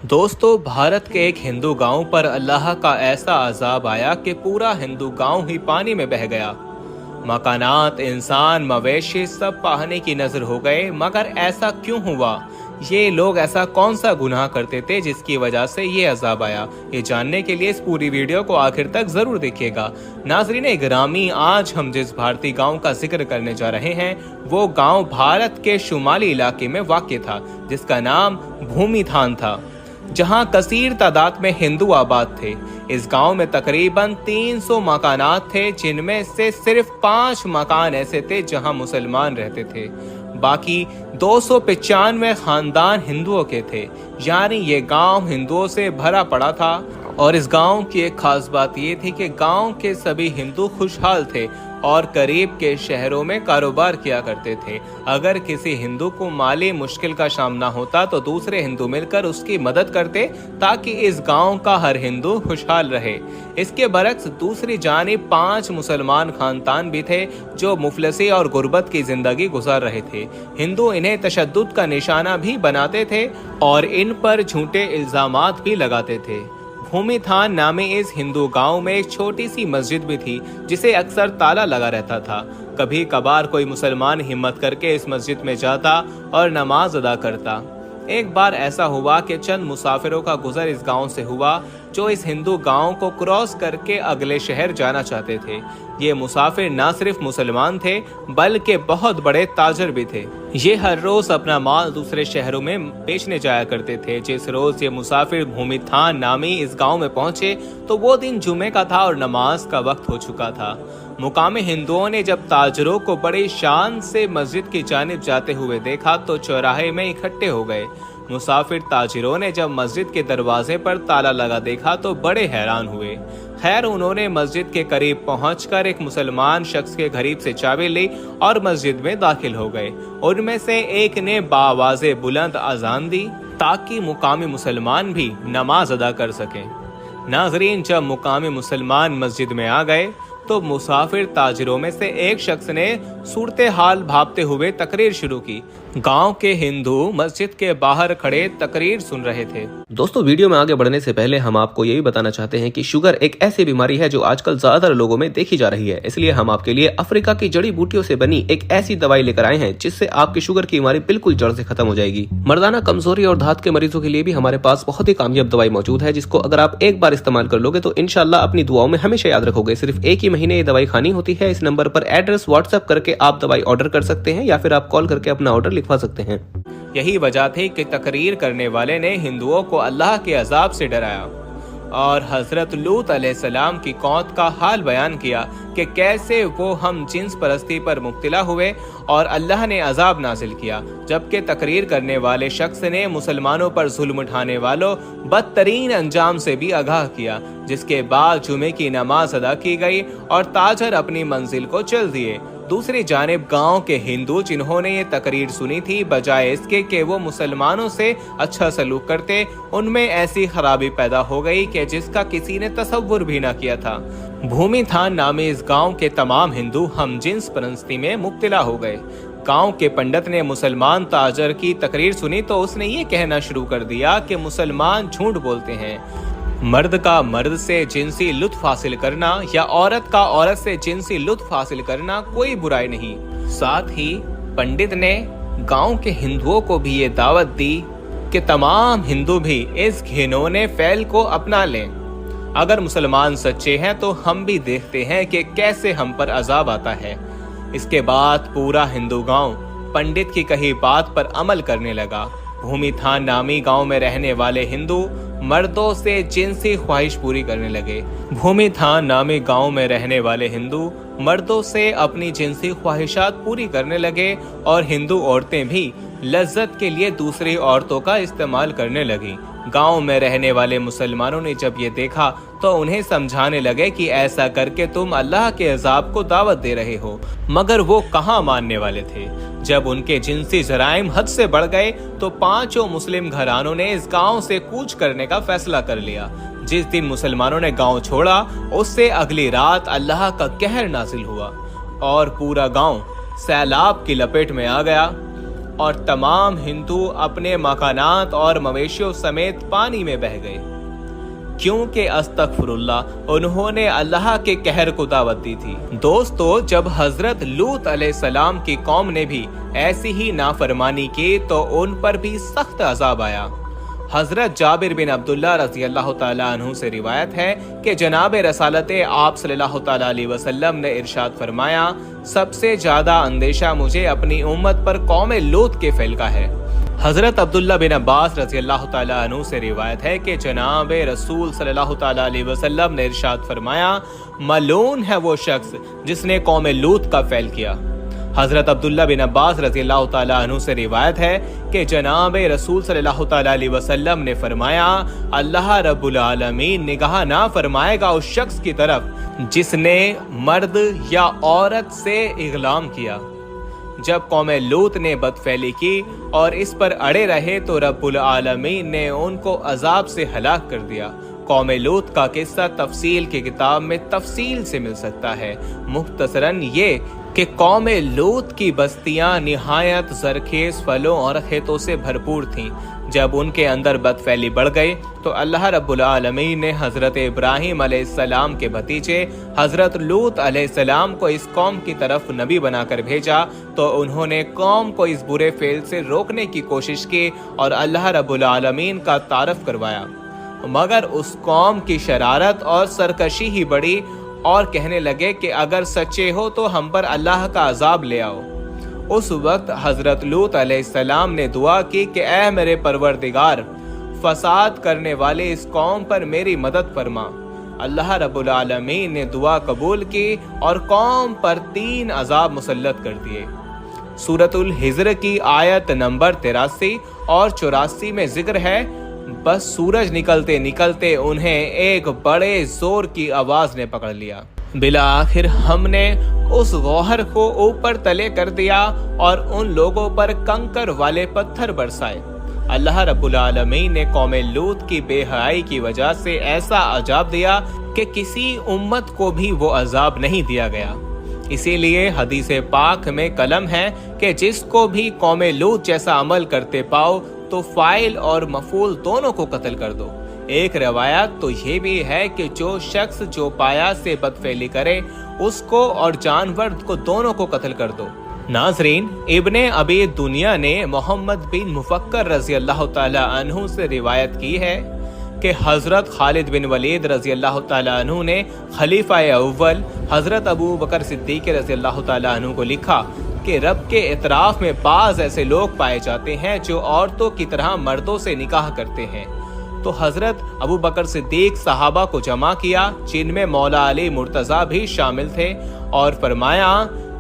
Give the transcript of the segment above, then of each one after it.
दोस्तों, भारत के एक हिंदू गांव पर अल्लाह का ऐसा अजाब आया कि पूरा हिंदू गांव ही पानी में बह गया। मकानात, इंसान, मवेशी सब पानी की नजर हो गए। मगर ऐसा क्यों हुआ? ये लोग ऐसा कौन सा गुनाह करते थे जिसकी वजह से ये अजाब आया? ये जानने के लिए इस पूरी वीडियो को आखिर तक जरूर देखिएगा। नाज़रीन गिरामी, आज हम जिस भारतीय गांव का जिक्र करने जा रहे हैं वो गांव भारत के शुमाली इलाके में वाक़ था, जिसका नाम भूमिथान था, जहां कसीर तादाद में हिंदू आबाद थे। इस गांव में तकरीबन 300 मकानात थे, जिनमें से सिर्फ 5 मकान ऐसे थे जहां मुसलमान रहते थे। बाकी 295 खानदान हिंदुओं के थे, यानी ये गांव हिंदुओं से भरा पड़ा था। और इस गांव की एक खास बात ये थी कि गांव के सभी हिंदू खुशहाल थे और करीब के शहरों में कारोबार किया करते थे। अगर किसी हिंदू को माली मुश्किल का सामना होता तो दूसरे हिंदू मिलकर उसकी मदद करते, ताकि इस गांव का हर हिंदू खुशहाल रहे। इसके बरक्स दूसरी जानिब 5 मुसलमान खानदान भी थे जो मुफलसी और गुर्बत की जिंदगी गुजार रहे थे। हिंदू इन्हें तशद्दुद का निशाना भी बनाते थे और इन पर झूठे इल्जामात भी लगाते थे। भूमिथान नामे इस हिंदू गांव में एक छोटी सी मस्जिद भी थी, जिसे अक्सर ताला लगा रहता था। कभी कभार कोई मुसलमान हिम्मत करके इस मस्जिद में जाता और नमाज अदा करता। एक बार ऐसा हुआ कि चंद मुसाफिरों का गुजर इस गांव से हुआ जो इस हिंदू गांव को क्रॉस करके अगले शहर जाना चाहते थे। ये मुसाफिर न सिर्फ मुसलमान थे बल्कि बहुत बड़े ताजर भी थे। ये हर रोज अपना माल दूसरे शहरों में बेचने जाया करते थे। जिस रोज ये मुसाफिर भूमिथान नामी इस गांव में पहुंचे तो वो दिन जुमे का था और नमाज का वक्त हो चुका था। मुकामी हिंदुओं ने जब ताजरों को बड़ी शान से मस्जिद की जानिब जाते हुए देखा तो चौराहे में इकट्ठे हो गए। मुसाफिर ताजिरों ने जब मस्जिद के दरवाजे पर ताला लगा देखा तो बड़े हैरान हुए। खैर, उन्होंने मस्जिद के करीब पहुंचकर एक मुसलमान शख्स के करीब से चाबी ली और मस्जिद में दाखिल हो गए। उनमें से एक ने बावाज़े बुलंद अजान दी ताकि मुकामी मुसलमान भी नमाज अदा कर सकें। नाजरीन, जब मुकामी मुसलमान मस्जिद में आ गए तो मुसाफिर ताजिरों में से एक शख्स ने सूरत हाल भापते हुए तकरीर शुरू की। गांव के हिंदू मस्जिद के बाहर खड़े तकरीर सुन रहे थे। दोस्तों, वीडियो में आगे बढ़ने से पहले हम आपको यही बताना चाहते हैं कि शुगर एक ऐसी बीमारी है जो आजकल ज्यादातर लोगों में देखी जा रही है। इसलिए हम आपके लिए अफ्रीका की जड़ी बूटियों से बनी एक ऐसी दवाई लेकर आए हैं जिससे आपकी शुगर की बीमारी बिल्कुल जड़ से खत्म हो जाएगी। मर्दाना कमजोरी और धात के मरीजों के लिए भी हमारे पास बहुत ही कामयाब दवाई मौजूद है, जिसको अगर आप एक बार इस्तेमाल कर लोगे तो इंशाल्लाह अपनी दुआओं में हमेशा याद रखोगे। सिर्फ एक ही महीने ये दवाई खानी होती है। इस नंबर पर एड्रेस व्हाट्सएप करके आप दवाई ऑर्डर कर सकते हैं या फिर आप कॉल करके अपना ऑर्डर लिखवा सकते हैं। यही वजह थी कि तकरीर करने वाले ने हिंदुओं को अल्लाह के अजाब से डराया और हजरत लूत अलैहिस्सलाम की कौम का हाल बयान किया कि कैसे वो हम जिन्स परस्ती पर मुब्तला हुए और अल्लाह ने अजाब नाजिल किया। जबकि तकरीर करने वाले शख्स ने मुसलमानों पर जुल्म उठाने वालों बदतरीन अंजाम से भी आगाह किया। जिसके बाद जुमे की नमाज अदा की गई और ताजर अपनी मंजिल को चल दिए। दूसरी जानिब गांव के हिंदू जिन्होंने ये तकरीर सुनी थी, बजाय इसके कि वो मुसलमानों से अच्छा सलूक करते, उनमें ऐसी खराबी पैदा हो गई कि जिसका किसी ने तसव्वुर भी ना किया था। भूमिथान नामे इस गांव के तमाम हिंदू हम जिन्स परस्ती में मुब्तला हो गए। गांव के पंडित ने मुसलमान ताजर की तकरीर सुनी तो उसने ये कहना शुरू कर दिया कि मुसलमान झूठ बोलते हैं। मर्द का मर्द से जिनसी लुत्फ हासिल करना या औरत का औरत से जिनसी लुत्फ हासिल करना कोई बुराई नहीं। साथ ही पंडित ने गांव के हिंदुओं को भी ये दावत दी कि तमाम हिंदू भी इस घिनौने फैल को अपना लें। अगर मुसलमान सच्चे हैं तो हम भी देखते हैं कि कैसे हम पर अजाब आता है। इसके बाद पूरा हिंदू गांव पंडित की कही बात पर अमल करने लगा। भूमिथान नामी गांव में रहने वाले हिंदू मर्दों से जिनसी ख्वाहिश पूरी करने लगे। भूमिथान नामी गांव में रहने वाले हिंदू मर्दों से अपनी जिनसी ख्वाहिशात पूरी करने लगे और हिंदू औरतें भी लज्जत के लिए दूसरी औरतों का इस्तेमाल करने लगी। गांव में रहने वाले मुसलमानों ने जब ये देखा तो उन्हें समझाने लगे कि ऐसा करके तुम अल्लाह के अजाब को दावत दे रहे हो, मगर वो कहाँ मानने वाले थे। जब उनके जिनसी जराइम हद से बढ़ गए तो 5 मुस्लिम घरानों ने इस गांव से कूच करने का फैसला कर लिया। जिस दिन मुसलमानों ने गांव छोड़ा उससे अगली रात अल्लाह का कहर नाजिल हुआ और पूरा गांव सैलाब की लपेट में आ गया। और तमाम हिंदू अपने मकानात और मवेशियों समेत पानी में बह गए, क्योंकि अस्तगफिरुल्लाह उन्होंने अल्लाह के कहर को दावत दी थी। दोस्तों, जब हजरत लूत अलैहिस्सलाम की कौम ने भी ऐसी ही नाफरमानी की तो उन पर भी सख्त अजाब आया। हजरत जाबिर बिन अब्दुल्ला रज़ी अल्लाह तआला अन्हु से रिवायत है कि जनाब रसालत आप सल्लल्लाहु तआला अलैहि वसल्लम ने इरशाद फरमाया, सबसे ज्यादा अंदेशा मुझे अपनी उम्मत पर कौम लूत के फैल का है। हजरत अब्दुल्ला बिन अब्बास रज़ी अल्लाह तआला अन्हु से रिवायत है कि जनाब रसूल सल्लल्लाहु तआला अलैहि वसल्लम ने इरशाद फरमाया, मलून है वो शख्स जिसने कौम लूत का फैल किया। हजरत अब्दुल्ला बिन अब्बास रज़ी अल्लाह तआला अन्हु से रिवायत है कि जनाब रसूल सल्लल्लाहु तआला अलैहि वसल्लम ने फरमाया, अल्लाह रब्बुल आलमीन निगाह ना फरमाएगा उस शख्स की तरफ जिसने मर्द या औरत से इग़लाम किया। जब कौम लूत ने बदफैली की और इस पर अड़े रहे तो रब्बुल आलमीन ने उनको अजाब से हलाक कर दिया। कौम लूत का किस्सा तफसील की किताब में तफसील से मिल सकता है। मुख्तसरन ये कि कौम लूत की बस्तियां निहायत जरखेज फलों और खेतों से भरपूर थीं। जब उनके अंदर बदफैली बढ़ गई तो अल्लाह रब्बुल आलमीन ने हजरत इब्राहिम अलैहिस्सलाम के भतीजे हजरत लूत अलैहिस्सलाम को इस कौम की तरफ नबी बनाकर भेजा तो उन्होंने कौम को इस बुरे फेल से रोकने की कोशिश की और अल्लाह रब्बुल आलमीन का तारफ करवाया, मगर उस कौम की शरारत और सरकशी ही बढ़ी और कहने लगे कि अगर सच्चे हो तो हम पर अल्लाह का अजाब ले आओ। उस वक्त हजरत लूत अलैहिस्सलाम ने दुआ की कि ऐ मेरे परवरदिगार, फसाद करने वाले इस कौम पर मेरी मदद फरमा। अल्लाह रब्बुल आलमीन ने दुआ कबूल की और कौम पर 3 अजाब मुसल्लत कर दिए। सूरतुल हिज्र की आयत नंबर 83 और 84 में जिक्र है, बस सूरज निकलते निकलते उन्हें एक बड़े जोर की आवाज ने पकड़ लिया। बिला आखिर हमने उस गौहर को ऊपर तले कर दिया और उन लोगों पर कंकर वाले पत्थर बरसाए। अल्लाह रब्बुल आलमीन ने कौम लूत की बेहयाई की वजह से ऐसा अजाब दिया कि किसी उम्मत को भी वो अजाब नहीं दिया गया। इसीलिए हदीस पाक में कलम है कि जिसको भी कौम लूत जैसा अमल करते पाओ तो फाइल और मफूल दोनों को कत्ल कर दो। एक रवायत तो ये भी है कि जो शख्स जो पाया से बदफेली करे उसको और जानवर को दोनों को कत्ल कर दो। नाजरीन, इब्ने अबी दुनिया ने मोहम्मद बिन मुफक्कर रजी अल्लाह ताला अन्हु से रिवायत की है कि हजरत खालिद बिन वलीद रजी अल्लाह ताला अन्हु ने खलीफा अव्वल हजरत अबू बकर सिद्दीक रजी अल्लाह ताला अन्हु को लिखा कि रब के इतराफ में बाज ऐसे लोग पाए जाते हैं जो औरतों की तरह मर्दों से निकाह करते हैं। तो हजरत अबू बकर सिद्दीक सहाबा को जमा किया, जिनमें मौला अली मुर्तजा भी शामिल थे, और फरमाया,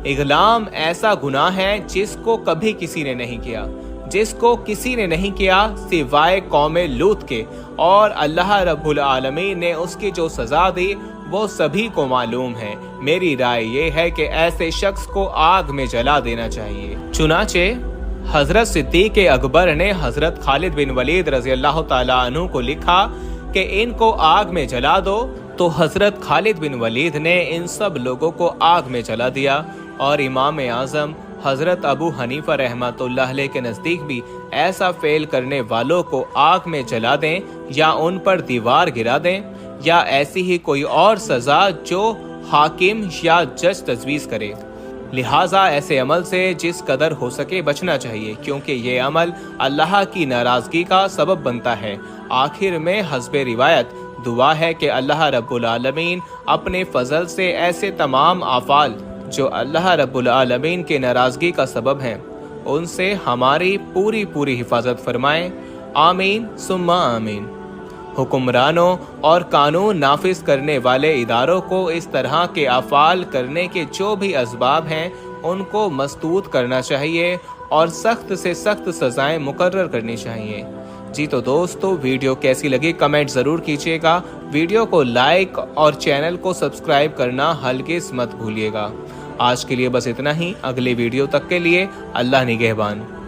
इग़लाम ऐसा गुनाह है जिसको कभी किसी ने नहीं किया, जिसको किसी ने नहीं किया सिवाय कौम लूत के, और अल्लाह रब्बुल आलमीन ने उसकी जो सजा दी वो सभी को मालूम है। मेरी राय ये है कि ऐसे शख्स को आग में जला देना चाहिए। चुनाचे हजरत सिद्दीक अकबर ने हजरत खालिद बिन वलीद रजी अल्लाह ताला अन्हु को लिखा कि इनको आग में जला दो। तो हजरत खालिद बिन वलीद ने इन सब लोगों को आग में जला दिया। और इमाम आजम हजरत अबू हनीफा रहमतुल्लाह अलैह के नजदीक भी ऐसा फेल करने वालों को आग में जला दें या उन पर दीवार गिरा दें या ऐसी ही कोई और सजा जो हाकिम या जज तजवीज करे। लिहाजा ऐसे अमल से जिस कदर हो सके बचना चाहिए, क्योंकि ये अमल अल्लाह की नाराजगी का सबब बनता है। आखिर में हस्बे रिवायत दुआ है कि अल्लाह रब्बुल आलमीन अपने फजल से ऐसे तमाम आफाल जो अल्लाह रब्बुल आलमीन के नाराजगी का सबब हैं उनसे हमारी पूरी हिफाजत फरमाए। आमीन सुम्मा आमीन। हुक्मरानों और कानून नाफिज करने वाले इदारों को इस तरह के अफ़ाल करने के जो भी असबाब हैं उनको मस्तूद करना चाहिए और सख्त से सख्त सजाएं मुकर्रर करनी चाहिए। जी तो दोस्तों, वीडियो कैसी लगी कमेंट ज़रूर कीजिएगा। वीडियो को लाइक और चैनल को सब्सक्राइब करना हरगिज़ मत भूलिएगा। आज के लिए बस इतना ही। अगले वीडियो तक के लिए अल्लाह निगहबान।